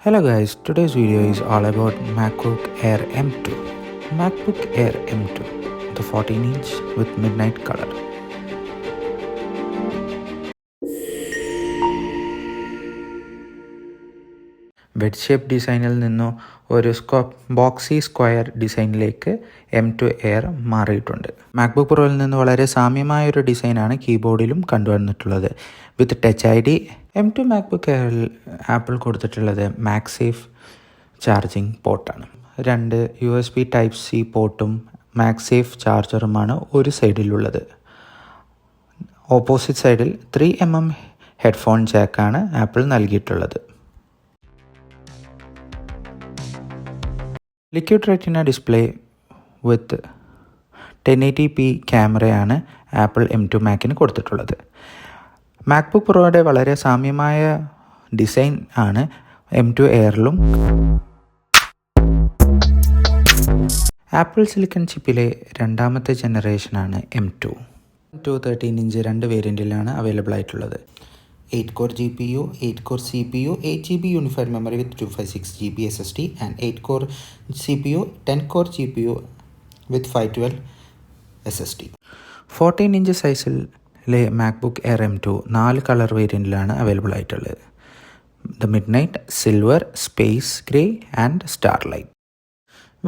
Hello guys, today's video is all about MacBook Air M2. MacBook Air M2, the 14-inch with midnight color. ബെഡ് shape ഡിസൈനിൽ നിന്നും ഒരു boxy square ഡിസൈനിലേക്ക് M2 Air മാറിയിട്ടുണ്ട്. MacBook പ്രോയിൽ നിന്ന് വളരെ സാമ്യമായ ഒരു ഡിസൈനാണ് കീബോർഡിലും കണ്ടുവന്നിട്ടുള്ളത്. With touch ID M2 MacBook എയറിൽ ആപ്പിൾ കൊടുത്തിട്ടുള്ളത് മാക്സേഫ് ചാർജിങ് പോർട്ടാണ്. 2 USB Type-C പോർട്ടും മാക്സേഫ് ചാർജറുമാണ് ഒരു സൈഡിലുള്ളത്. ഓപ്പോസിറ്റ് സൈഡിൽ 3mm ഹെഡ്ഫോൺ ജാക്കാണ് ആപ്പിൾ നൽകിയിട്ടുള്ളത്. Liquid retina display with 1080p ക്യാമറയാണ് ആപ്പിൾ M2 മാക്കിന് കൊടുത്തിട്ടുള്ളത്. മാക്ബുക്ക് പ്രോയുടെ വളരെ സാമ്യമായ ഡിസൈൻ ആണ് M2 എയറിലും. ആപ്പിൾ സിലിക്കൺ ചിപ്പിലെ രണ്ടാമത്തെ ജനറേഷനാണ് M2. 13-inch 2 വേരിയൻറ്റിലാണ് അവൈലബിൾ ആയിട്ടുള്ളത്. 8-core GPU, 8-core CPU, 8GB unified memory with 256GB SSD and 8-core CPU, 10-core GPU with 512 SSD. 14-inch സൈസിലെ MacBook Air M2 4 colour വേരിയൻറ്റിലാണ് available ആയിട്ടുള്ളത്. The midnight, silver, space grey and starlight.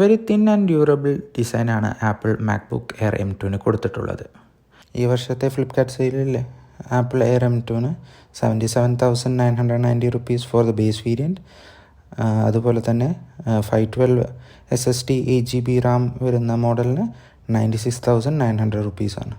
Very thin and durable ഡിസൈനാണ് Apple MacBook Air M2ന് കൊടുത്തിട്ടുള്ളത്. ഈ വർഷത്തെ Flipkart സെയിലിൽ Apple Air M2ന് 77,990 rupees for the base variant. അതുപോലെ തന്നെ 512 SSD 8GB RAM വരുന്ന മോഡലിന് 96,900 rupees ആണ്.